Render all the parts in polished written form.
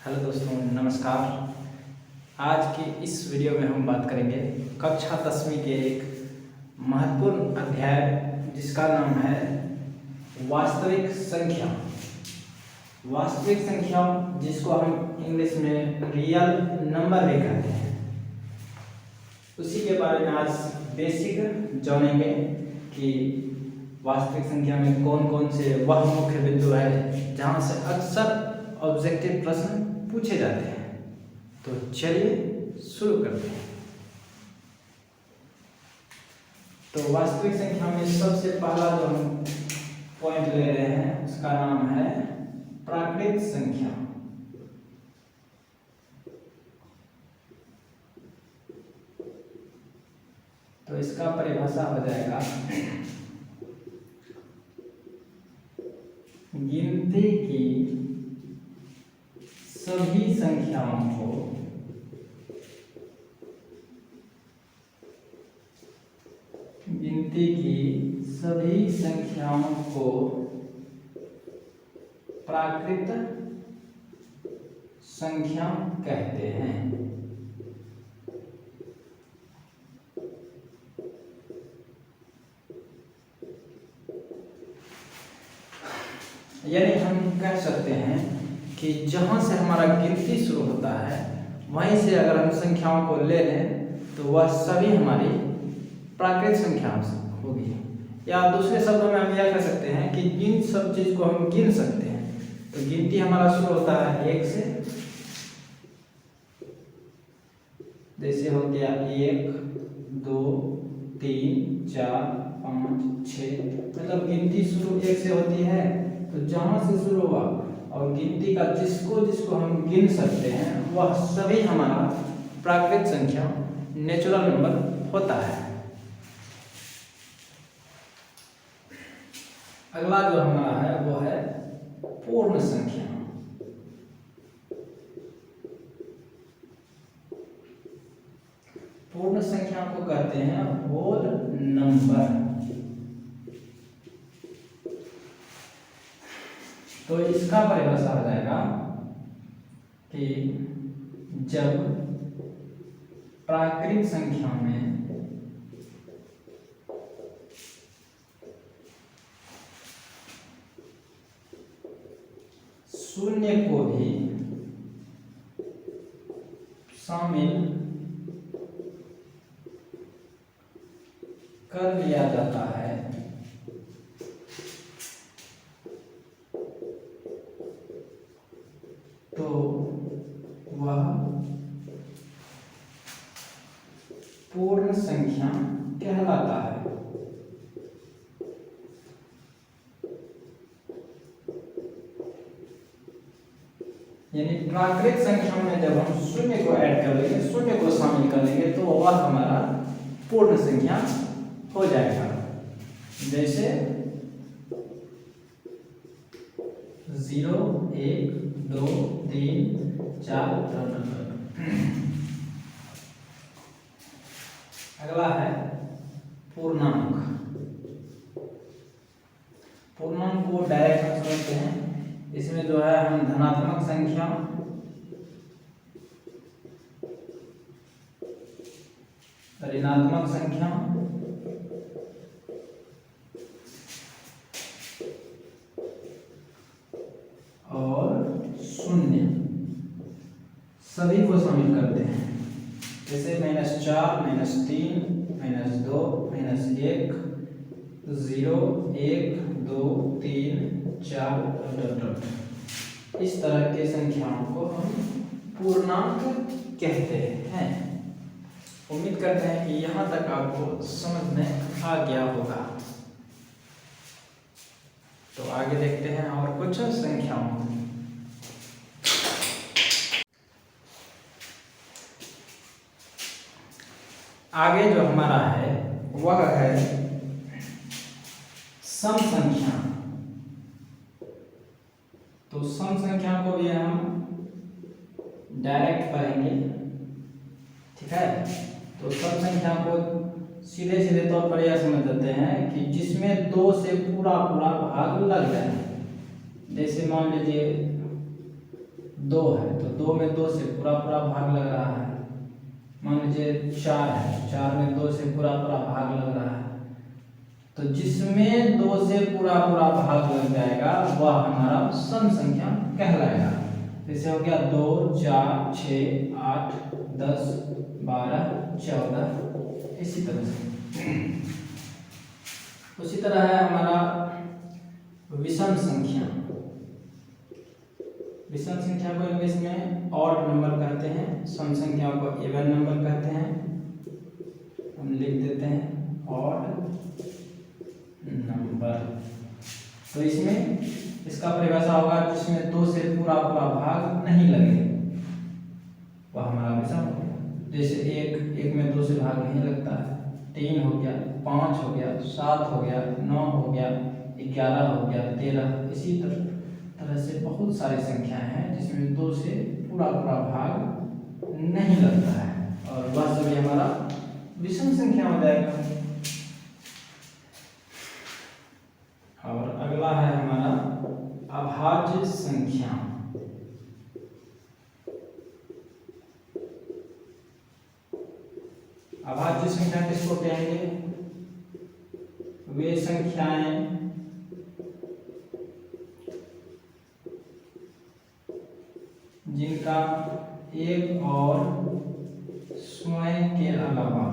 Hello दोस्तों, नमस्कार। आज की इस वीडियो में हम बात करेंगे कक्षा 10वीं के एक महत्वपूर्ण अध्याय जिसका नाम है वास्तविक संख्या। वास्तविक संख्या जिसको हम इंग्लिश में रियल नंबर भी कहते हैं, उसी के बारे में आज बेसिक जानेंगे कि वास्तविक संख्या में कौन कौन से वह मुख्य बिंदु है जहाँ से अक्सर ऑब्जेक्टिव प्रश्न पूछे जाते हैं। तो चलिए शुरू करते हैं। तो वास्तविक संख्या में सबसे पहला जो हम पॉइंट ले रहे हैं उसका नाम है प्राकृत संख्या। तो इसका परिभाषा हो जाएगा गिनती की सभी संख्याओं को प्राकृत संख्या कहते हैं। यानी हम कह सकते हैं कि जहाँ से हमारा गिनती शुरू होता है वहीं से अगर हम संख्याओं को ले लें तो वह सभी हमारी प्राकृत संख्या होगी। या दूसरे शब्दों में हम यह कह सकते हैं कि जिन सब चीज़ को हम गिन सकते हैं, तो गिनती हमारा शुरू होता है 1 से। जैसे हो गया 1, 2, 3, 4, 5, 6, मतलब गिनती शुरू 1 से होती है। तो जहाँ से शुरू हुआ और गिनती का जिसको हम गिन सकते हैं वह सभी हमारा प्राकृत संख्या नेचुरल नंबर होता है। अगला जो हमारा है वो है पूर्ण संख्या। पूर्ण संख्या को कहते हैं होल नंबर। तो इसका परिभाषा हो जाएगा कि जब प्राकृत संख्या में शून्य को भी शामिल कर लिया जाता है तो वह पूर्ण संख्या कहलाता है। यानी प्राकृत संख्या में जब हम शून्य को ऐड कर लेंगे, शून्य को शामिल कर लेंगे, तो वह हमारा पूर्ण संख्या हो जाएगा। जैसे 0, 1, 2, 3, 4। अगला है पूर्णांक। पूर्णांक को डायरेक्ट हम समझते हैं। इसमें जो है हम धनात्मक संख्या, ऋणात्मक संख्या और शून्य सभी को शामिल करते हैं। जैसे -4, -3, -2, -1, 0, 1, 2, 3, 4। इस तरह के संख्याओं को हम पूर्णांक कहते हैं। उम्मीद करते हैं कि यहाँ तक आपको समझ में आ गया होगा। तो आगे देखते हैं और कुछ संख्याओं को। आगे जो हमारा है वह है सम संख्या। तो सम संख्या को भी हम डायरेक्ट पढ़ेंगे, ठीक है। तो सम संख्या को सीधे सीधे तौर पर यह समझ सकते हैं कि जिसमें 2 से पूरा भाग लग जाए। जैसे मान लीजिए 2 है तो 2 में 2 से पूरा पूरा भाग लग रहा है। मान लीजिए 4 है, 4 में 2 से पूरा पूरा भाग लग रहा है। तो जिसमें 2 से पूरा पूरा भाग लग जाएगा वह हमारा सम संख्या कहलाएगा। जैसे हो गया 2, 4, 6, 8, 10, 12, 14, इसी तरह से। उसी तरह है हमारा विषम संख्या। विषम संख्या को इंग्लिश में ऑड नंबर कहते हैं, सम संख्या को इवन नंबर कहते हैं। हम लिख देते हैं ऑड नंबर। तो इसमें इसका परिभाषा होगा जिसमें 2 से पूरा पूरा भाग नहीं लगे वह हमारा विषम हो गया। जैसे एक में 2 से भाग नहीं लगता है, 3 हो गया, 5 हो गया, 7 हो गया, 9 हो गया, 11 हो गया, 13। इसी तरह से बहुत सारी संख्याएं हैं जिसमें 2 से पूरा पूरा भाग नहीं लगता है और वह सभी हमारा विषम संख्या हो जाएगा। और अगला है हमारा अभाज्य संख्या। अभाज्य संख्या किसको कहेंगे? वे संख्याएं जिनका एक और स्वयं के अलावा,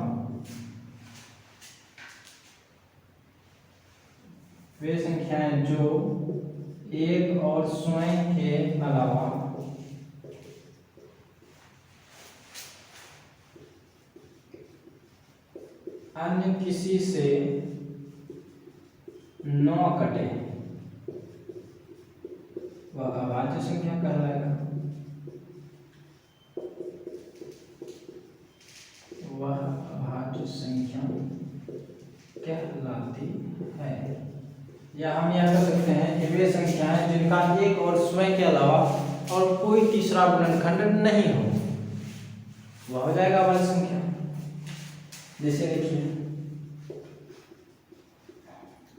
वे संख्याएं जो एक और स्वयं के अलावा अन्य किसी से न कटे वह अभाज्य संख्या कहलाएगा। वह अभाज्य संख्या कहलाती है। या हम यह कर सकते हैं कि वे संख्याएं जिनका एक और स्वयं के अलावा और कोई तीसरा गुणनखंड नहीं हो वह हो जाएगा अभाज्य संख्या। जैसे देखिए,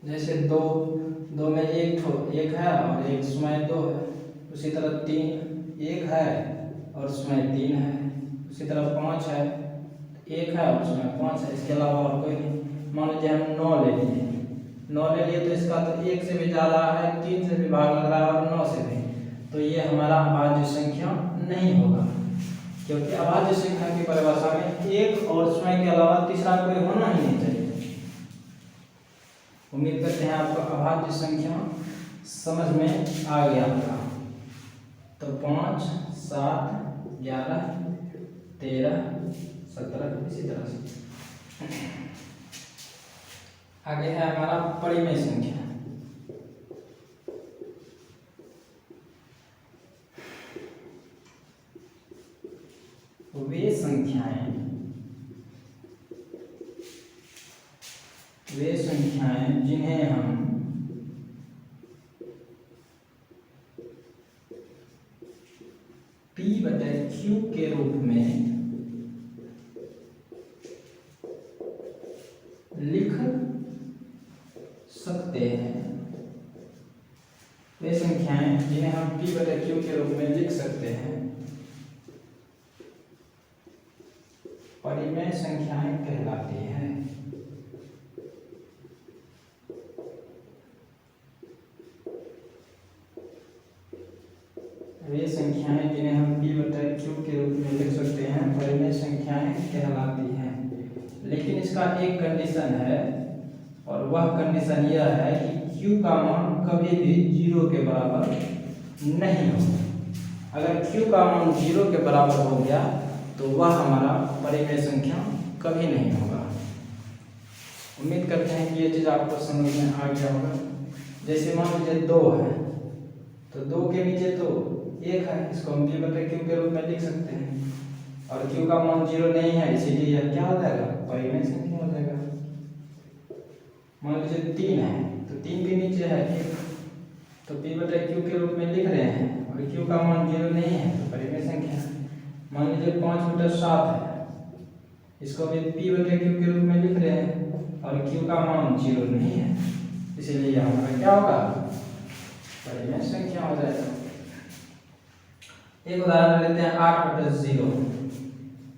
जैसे दो में एक है और एक स्वयं 2 है। उसी तरह 3 एक है और स्वयं 3 है। उसी तरह 5 है, एक है और स्वयं 5 है, इसके अलावा और कोई नहीं। मान लीजिए हम 9 ले लिए, 9 ले लिए तो इसका तो 1 से भी ज़्यादा है, 3 से भी भाग लग रहा है और 9 से भी, तो ये हमारा अभाज्य संख्या नहीं होगा। क्योंकि अभाज्य संख्या की परिभाषा में एक और स्वयं के अलावा तीसरा कोई होना ही नहीं चाहिए। उम्मीद करते हैं आपको अभाज्य संख्या समझ में आ गया होगा। तो 5, 7, 11, 13, 17 इसी तरह से। आगे है हमारा परिमेय संख्या। वे संख्याएं जिन्हें हम P/Q के रूप में लिख सकते हैं। वे संख्याएं जिन्हें हम P/Q के रूप में लिख सकते हैं परिमेय संख्याएं कहलाती हैं। वे संख्याएं जिन्हें हम P/Q के रूप में लिख सकते हैं परिमेय संख्याएं कहलाती हैं। लेकिन इसका एक कंडीशन है और वह कंडीशन यह है कि Q का मान कभी भी 0 के बराबर नहीं हो। अगर Q का मान 0 के बराबर हो गया तो वह हमारा परिमेय संख्या कभी नहीं होगा। उम्मीद करते हैं कि ये चीज़ आपको समझ में आ गया होगा। जैसे मान लीजिए 2 है तो 2 के नीचे तो 1 है, इसको हम P/Q के रूप में लिख सकते हैं और Q का मान 0 नहीं है, इसीलिए यह क्या हो जाएगा, परिमेय संख्या हो जाएगा। मान लीजिए 3 है तो 3 के नीचे है 1, तो P/Q के रूप में लिख रहे हैं और Q का मान 0 नहीं है तो परिमेय संख्या। मान लीजिए 5/7 है, इसको भी P/Q के रूप में लिख रहे हैं और Q का मान 0 नहीं है, इसीलिए यह हमारा क्या होगा, परिमेय संख्या हो जाएगा। एक उदाहरण लेते हैं 8/0।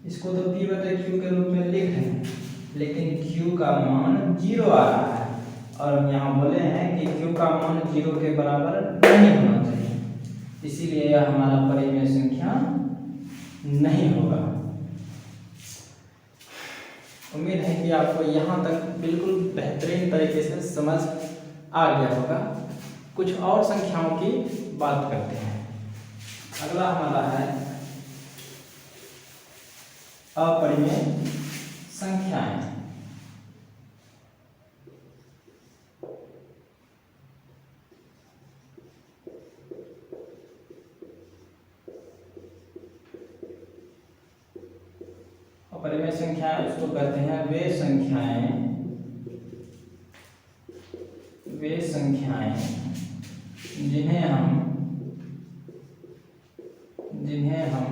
इसको तो P/Q के रूप में लिख रहे हैं, लेकिन Q का मान 0 आ रहा है और हम यहाँ बोले हैं कि Q का मान 0 के बराबर नहीं होना चाहिए, इसीलिए यह हमारा परिमेय संख्या नहीं होगा। उम्मीद है कि आपको यहाँ तक बिल्कुल बेहतरीन तरीके से समझ आ गया होगा। कुछ और संख्याओं की बात करते हैं। अगला हमारा है अपरिमेय संख्याएं। अपरिमेय संख्याएं उसको कहते हैं वे संख्याएं जिन्हें हम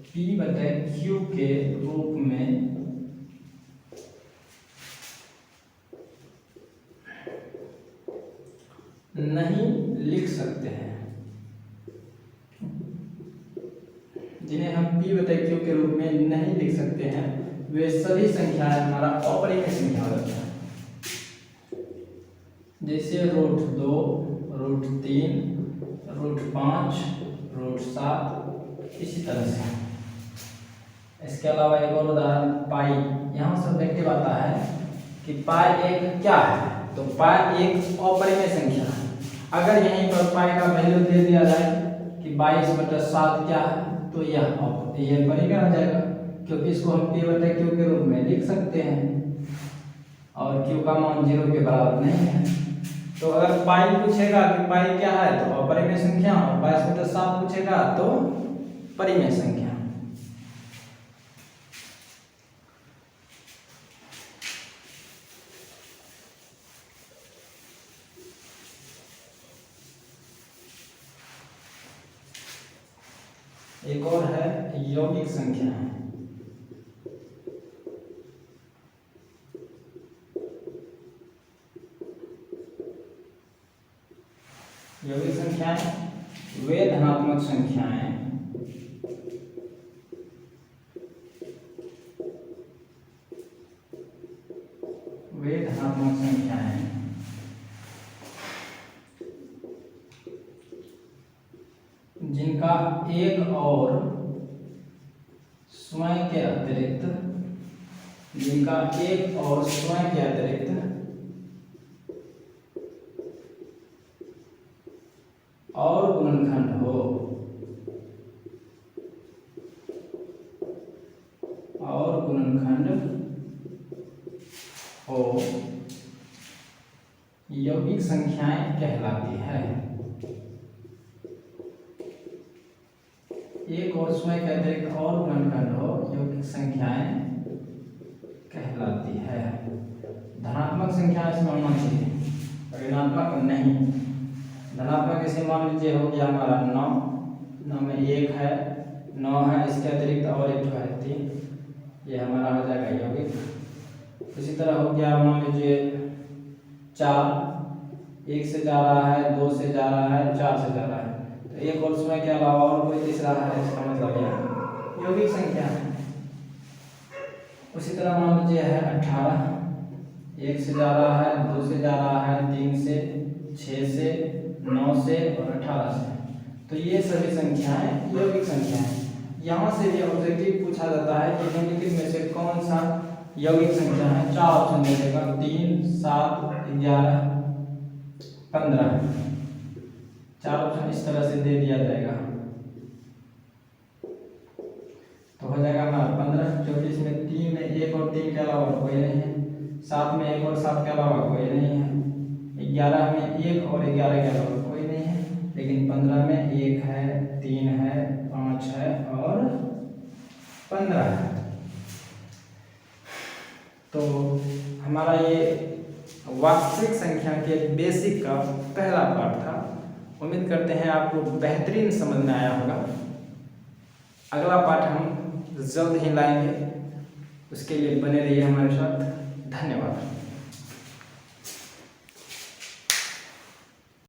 P/Q के रूप में नहीं लिख सकते हैं। जिन्हें हम P/Q के रूप में नहीं लिख सकते हैं, वे सभी संख्याएं हमारा अपरिमेय संख्या होता है। जैसे √2, √3, √5, √7, इसी तरह से। इसके अलावा एक और उदाहरण पाई। यहाँ सब्जेक्टिव आता है कि पाई एक क्या है, तो पाई एक अपरिमेय संख्या है। अगर यहीं पर पाई का वैल्यू दे दिया जाए कि 22/7 क्या है, तो यह परिमेय हो जाएगा, क्योंकि इसको हम P/Q के रूप में लिख सकते हैं और Q का मान 0 के बराबर नहीं है। तो अगर पाई पूछेगा कि पाई क्या है, तो अपरिमेय संख्या, और 22/7 पूछेगा तो परिमेय संख्या। एक और है यौगिक संख्या। यौगिक संख्याएं वे धनात्मक संख्याएं जिनका एक और स्वयं के अतिरिक्त और गुणनखंड हो यौगिक संख्याएं कहलाती है। एक और स्वयं के अतिरिक्त और गुणनखंड हो यौगिक संख्याएं कहलाती है। धनात्मक संख्या इसमें होना चाहिए, ऋणात्मक नहीं। धनात्मक इसे मान लीजिए हो गया हमारा 9 में 1 है, 9 है, इसके अतिरिक्त और एक है 3, ये हमारा हो जाएगा यौगिक। इसी तरह हो गया मान लीजिए 4, 1 से जा रहा है, 2 से जा रहा है, 4 से जा रहा है, तो एक और स्वयं के अलावा और कोई तीसरा है, इसका मतलब यह यौगिक संख्या है। उसी तरह मान लीजिए है 18, 1 से जा रहा है, 2 से जा रहा है, 3 से, 6 से, 9 से और 18 से, तो ये सभी संख्याएं यौगिक संख्या है। यहाँ से भी ऑब्जेक्टिव पूछा जाता है कि निम्नलिखित में से कौन सा यौगिक संख्या है। 4 ऑप्शन दे देगा, 3, 7, 11, 15, 4 ऑप्शन इस तरह से दे दिया जाएगा, तो हो जाएगा हमारा 15, क्योंकि इसमें 3 में 1 और 3 के अलावा कोई नहीं है, 7 में 1 और 7 के अलावा कोई नहीं है, 11 में 1 और 11 के अलावा कोई नहीं है, लेकिन 15 में 1 है, 3 है, 5 है और 15 है। तो हमारा ये वास्तविक संख्या के बेसिक का पहला पार्ट था। उम्मीद करते हैं आपको बेहतरीन समझ में आया होगा। अगला पार्ट हम जल्द ही लाएंगे, उसके लिए बने रहिए हमारे साथ। धन्यवाद।